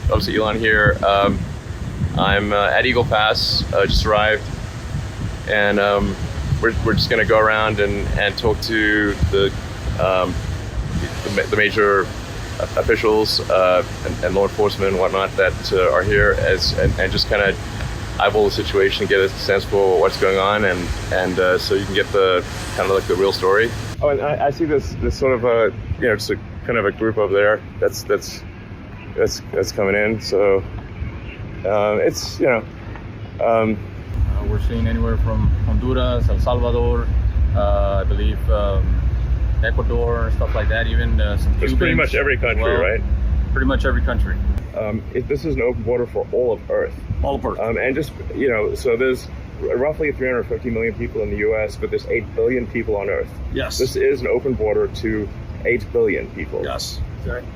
obviously Elon here. I'm at Eagle Pass, just arrived, and we're just going to go around and talk to the major officials and law enforcement and whatnot that are here and just kind of eyeball the situation, get a sense for what's going on, and so you can get the kind of like the real story. Oh, and I see this sort of a just a kind of a group over there that's coming in. So it's we're seeing anywhere from Honduras, El Salvador, I believe Ecuador, stuff like that. Even some Cubans. It's pretty much every country, right? Pretty much every country. This is an open border for all of Earth. All of Earth. And just, so there's roughly 350 million people in the U.S., but there's 8 billion people on Earth. Yes. This is an open border to 8 billion people. Yes.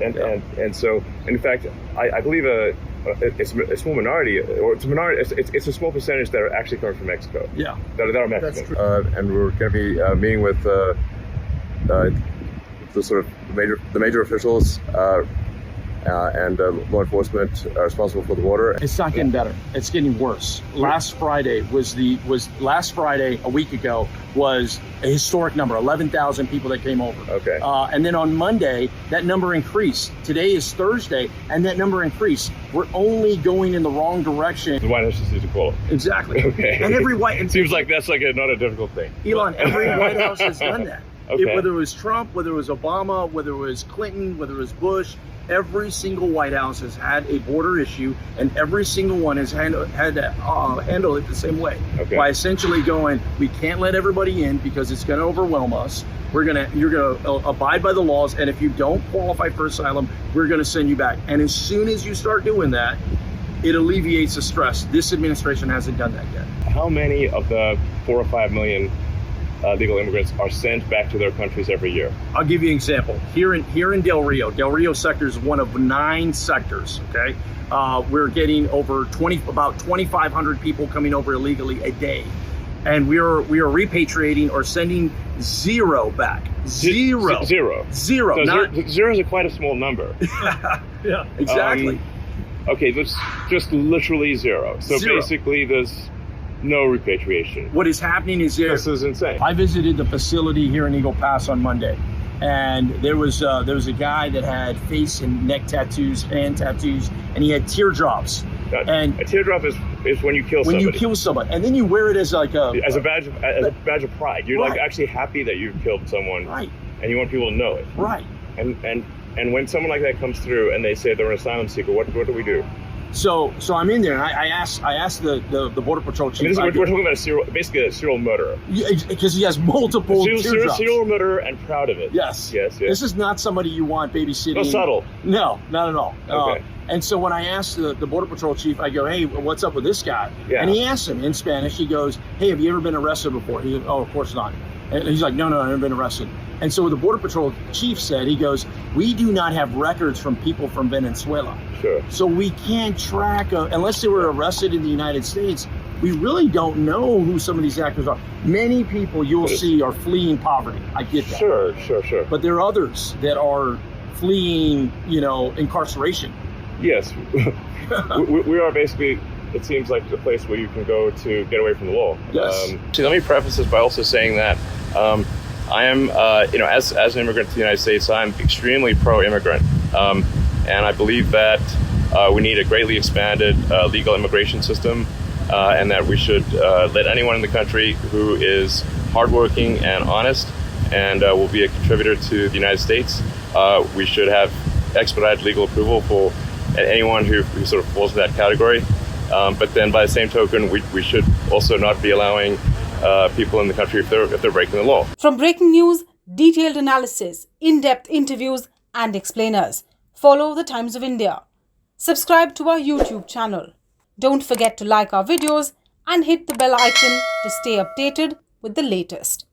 And so, in fact, I believe it's a small minority, or it's a minority. It's a small percentage that are actually coming from Mexico. Yeah. That are Mexican. That's true. And we're going to be meeting with the sort of major officials. And law enforcement are responsible for the border. It's not getting better. It's getting worse. Last Friday a week ago was a historic number, 11,000 people that came over. Okay. And then on Monday, that number increased. Today is Thursday, and that number increased. We're only going in the wrong direction. The White House just needs to call it. Exactly. Okay. And every white... It seems like that's like not a difficult thing. Elon, every White House has done that. Okay. Whether it was Trump, whether it was Obama, whether it was Clinton, whether it was Bush, every single White House has had a border issue, and every single one has had to handle it the same way. Okay. By essentially going, we can't let everybody in because it's going to overwhelm us. You're going to abide by the laws, and if you don't qualify for asylum, we're going to send you back. And as soon as you start doing that, it alleviates the stress. This administration hasn't done that yet. How many of the 4 or 5 million legal immigrants are sent back to their countries every year? I'll give you an example. Here in Del Rio sector is one of 9 sectors. Okay, we're getting over about 2,500 people coming over illegally a day, and we are repatriating or sending 0 back. Zero. So Not, zero is quite a small number. yeah, exactly. Okay, that's just literally 0. So 0. basically, there's no repatriation. What is happening is This is insane. I visited the facility here in Eagle Pass on Monday, and there was a guy that had face and neck tattoos, hand tattoos, and he had teardrops. And a teardrop is when you kill somebody. When you kill somebody, and then you wear it as like a badge of pride. You're right. like actually happy that you've killed someone, right? And you want people to know it, right? And when someone like that comes through and they say they're an asylum seeker, what do we do? So I'm in there, and I asked the Border Patrol chief. We're talking about basically a serial murderer. Yeah, because he has multiple serial murderer and proud of it. Yes. This is not somebody you want babysitting. No, subtle. No, not at all. Okay. And so when I asked the Border Patrol chief, I go, hey, what's up with this guy? Yeah. And he asked him in Spanish. He goes, hey, have you ever been arrested before? He goes, oh, of course not. And he's like, no, I've never been arrested. And so the Border Patrol chief said, he goes, we do not have records from people from Venezuela. Sure. So we can't track, unless they were arrested in the United States, we really don't know who some of these actors are. Many people you'll see are fleeing poverty. I get that. Sure. But there are others that are fleeing, incarceration. Yes. we are basically, it seems like the place where you can go to get away from the law. Yes. So let me preface this by also saying that I am, as an immigrant to the United States, I'm extremely pro-immigrant. And I believe that we need a greatly expanded legal immigration system, and that we should let anyone in the country who is hardworking and honest and will be a contributor to the United States, we should have expedited legal approval for anyone who sort of falls in that category. But then by the same token, we should also not be allowing people in the country if they're breaking the law. From breaking news, detailed analysis, in-depth interviews and explainers, follow the Times of India. Subscribe to our YouTube channel. Don't forget to like our videos and hit the bell icon to stay updated with the latest.